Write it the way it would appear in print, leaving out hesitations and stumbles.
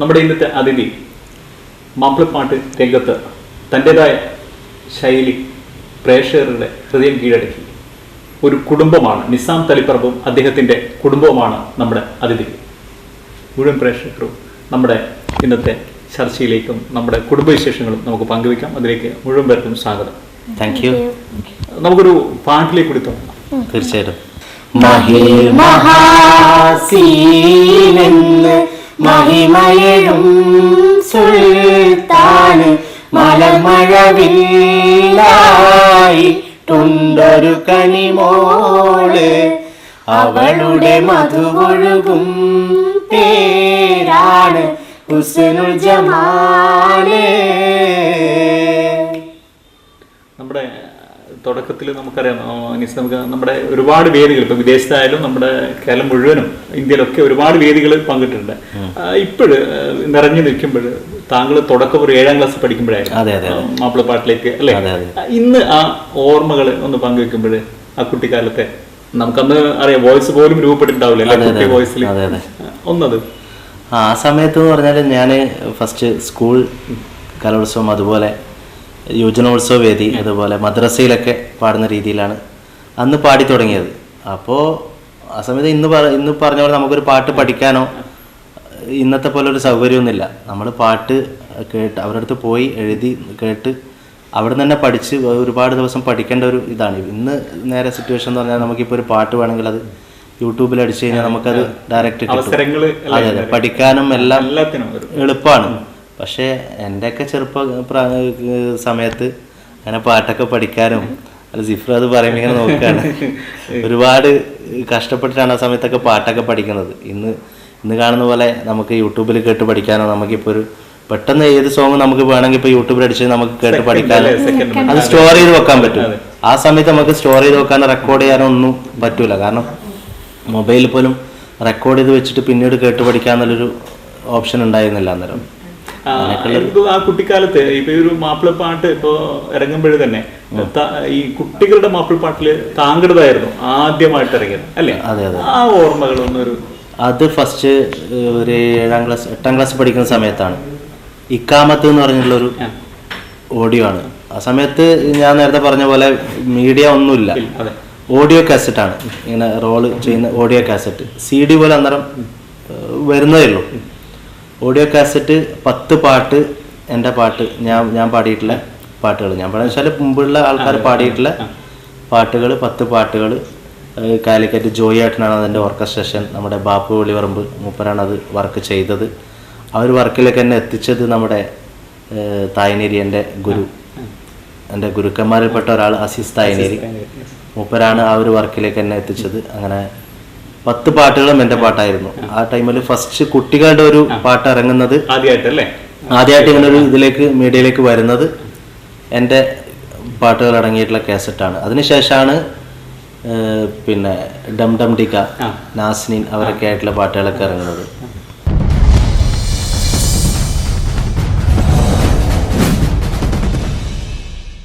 നമ്മുടെ ഇന്നത്തെ അതിഥി മാപ്പിളപ്പാട്ട് രംഗത്ത് തൻ്റെതായ ശൈലി പ്രേക്ഷകരുടെ ഹൃദയം കീഴടക്കി ഒരു കുടുംബമാണ്. നിസാം തളിപ്പറമ്പും അദ്ദേഹത്തിൻ്റെ കുടുംബവുമാണ് നമ്മുടെ അതിഥി. മുഴുവൻ പ്രേക്ഷകരും നമ്മുടെ ഇന്നത്തെ ചർച്ചയിലേക്കും നമ്മുടെ കുടുംബവിശേഷങ്ങളും നമുക്ക് പങ്കുവയ്ക്കാം. അതിലേക്ക് മുഴുവൻ പേർക്കും സ്വാഗതം. Thank you. നമുക്കൊരു പാട്ടിലേക്ക് കൂടി തുടങ്ങാം. തീർച്ചയായിട്ടും. മഹിമയഴും സുൽത്താന് മലമഴവില്ലായിട്ടുണ്ടൊരു കനിമോള്, അവളുടെ മധുവൊഴുകും പേരാണ് ഹുസ്നുൽ ജമാല്. നമ്മുടെ തുടക്കത്തിൽ നമുക്കറിയാം നമുക്ക് നമ്മുടെ ഒരുപാട് വേദികൾ ഇപ്പൊ വിദേശത്തായാലും നമ്മുടെ കേരളം മുഴുവനും ഇന്ത്യയിലൊക്കെ ഒരുപാട് വേദികൾ പങ്കിട്ടിട്ടുണ്ട്. ഇപ്പോഴ് നിറഞ്ഞു നിൽക്കുമ്പോൾ താങ്കൾ തുടക്കം ഒരു 7ാം ക്ലാസ് പഠിക്കുമ്പോഴായിരുന്നു മാപ്പിളപ്പാട്ടിലേക്ക് അല്ലേ? ഇന്ന് ആ ഓർമ്മകൾ ഒന്ന് പങ്കുവെക്കുമ്പോൾ ആ കുട്ടിക്കാലത്തെ നമുക്കന്ന് അറിയാം വോയിസ് പോലും രൂപപ്പെട്ടിട്ടുണ്ടാവില്ല കുട്ടി വോയിസിൽ ഒന്നത്. ആ സമയത്ത് എന്ന് പറഞ്ഞാൽ ഞാൻ ഫസ്റ്റ് സ്കൂൾ കലോത്സവം, അതുപോലെ യുവജനോത്സവ വേദി, അതുപോലെ മദ്രസയിലൊക്കെ പാടുന്ന രീതിയിലാണ് അന്ന് പാടി തുടങ്ങിയത്. അപ്പോൾ ആ സമയത്ത് ഇന്ന് പറഞ്ഞ പോലെ നമുക്കൊരു പാട്ട് പഠിക്കാനോ ഇന്നത്തെ പോലെ ഒരു സൗകര്യമൊന്നുമില്ല. നമ്മൾ പാട്ട് കേട്ട് അവരുടെ അടുത്ത് പോയി എഴുതി കേട്ട് അവിടെ തന്നെ പഠിച്ച് ഒരുപാട് ദിവസം പഠിക്കേണ്ട ഒരു ഇതാണ്. ഇന്ന് നേരെ സിറ്റുവേഷൻ എന്ന് പറഞ്ഞാൽ നമുക്കിപ്പോൾ ഒരു പാട്ട് വേണമെങ്കിൽ അത് യൂട്യൂബിൽ അടിച്ചു കഴിഞ്ഞാൽ നമുക്കത് ഡയറക്റ്റ് കിട്ടും. അതെ അതെ, പഠിക്കാനും എല്ലാം എളുപ്പമാണ്. പക്ഷേ എൻ്റെയൊക്കെ സമയത്ത് അങ്ങനെ പാട്ടൊക്കെ പഠിക്കാനും അല്ല സിഫ്ര അത് പറയുമ്പോൾ ഇങ്ങനെ നോക്കുകയാണ്, ഒരുപാട് കഷ്ടപ്പെട്ടിട്ടാണ് ആ സമയത്തൊക്കെ പാട്ടൊക്കെ പഠിക്കുന്നത്. ഇന്ന് കാണുന്ന പോലെ നമുക്ക് യൂട്യൂബിൽ കേട്ട് പഠിക്കാനോ നമുക്കിപ്പോൾ ഒരു പെട്ടെന്ന് ഏത് സോങ് നമുക്ക് വേണമെങ്കിൽ ഇപ്പോൾ യൂട്യൂബിൽ അടിച്ച് നമുക്ക് കേട്ട് പഠിക്കാനോ അത് സ്റ്റോർ ചെയ്ത് വെക്കാൻ പറ്റും. ആ സമയത്ത് നമുക്ക് സ്റ്റോർ ചെയ്ത് വെക്കാനോ റെക്കോർഡ് ചെയ്യാനോ ഒന്നും പറ്റൂല. കാരണം മൊബൈലിൽ പോലും റെക്കോർഡ് ചെയ്ത് വെച്ചിട്ട് പിന്നീട് കേട്ട് പഠിക്കാന്നുള്ളൊരു ഓപ്ഷൻ ഉണ്ടായിരുന്നില്ല അന്നേരം. ആ കുട്ടിക്കാലത്ത് ഇപ്പൊ ഈ ഒരു മാപ്പിളപ്പാട്ട് ഇപ്പൊ ഇറങ്ങുമ്പോഴേ തന്നെ ഈ കുട്ടികളുടെ മാപ്പിളപ്പാട്ടില് താങ്കളുടേതായിരുന്നു ആദ്യമായിട്ട് ഇറങ്ങിയത് അല്ലേ? അതെ അതെ. ആ ഓർമ്മകളൊന്നൊരു അത് ഫസ്റ്റ് ഒരു 8ാം ക്ലാസ് പഠിക്കുന്ന സമയത്താണ്. ഇക്കാമത്ത് എന്ന് പറഞ്ഞിട്ടുള്ളൊരു ഓഡിയോ ആണ്. ആ സമയത്ത് ഞാൻ നേരത്തെ പറഞ്ഞ പോലെ മീഡിയ ഒന്നുമില്ല, ഓഡിയോ കാസറ്റാണ്, ഇങ്ങനെ റോള് ചെയ്യുന്ന ഓഡിയോ കാസറ്റ്. CD പോലെ അന്നേരം വരുന്നതേ ഉള്ളൂ. ഓഡിയോ കാസറ്റ് 10 പാട്ട്, എൻ്റെ പാട്ട്, ഞാൻ പാടിയിട്ടുള്ള പാട്ടുകൾ, ഞാൻ പാടുന്ന വെച്ചാൽ മുമ്പുള്ള ആൾക്കാർ പാടിയിട്ടുള്ള പാട്ടുകൾ 10 പാട്ടുകൾ. കാലിക്കറ്റ് ജോയി ഏട്ടനാണ് അതിൻ്റെ ഓർക്കസ്ട്രേഷൻ. നമ്മുടെ ബാപ്പു വെളിവറമ്പ് മൂപ്പരാണ് അത് വർക്ക് ചെയ്തത്. ആ ഒരു വർക്കിലേക്ക് എന്നെ എത്തിച്ചത് നമ്മുടെ തായ്നേരി, എൻ്റെ ഗുരുക്കന്മാരിൽപ്പെട്ട ഒരാൾ അസീസ് തായ്നേരി മൂപ്പരാണ് ആ ഒരു വർക്കിലേക്ക് എന്നെ എത്തിച്ചത്. അങ്ങനെ 10 പാട്ടുകളും എൻ്റെ പാട്ടായിരുന്നു. ആ ടൈമിൽ ഫസ്റ്റ് കുട്ടികളുടെ ഒരു പാട്ട് ഇറങ്ങുന്നത് ആദ്യമായിട്ട് ഇങ്ങനെ ഒരു ഇതിലേക്ക് മീഡിയയിലേക്ക് വരുന്നത് എൻ്റെ പാട്ടുകൾ അടങ്ങിയിട്ടുള്ള കാസറ്റാണ്. അതിനുശേഷമാണ് പിന്നെ ഡം ഡം ഡിക, നാസ്നിൻ അവരൊക്കെ ആയിട്ടുള്ള പാട്ടുകളൊക്കെ ഇറങ്ങുന്നത്.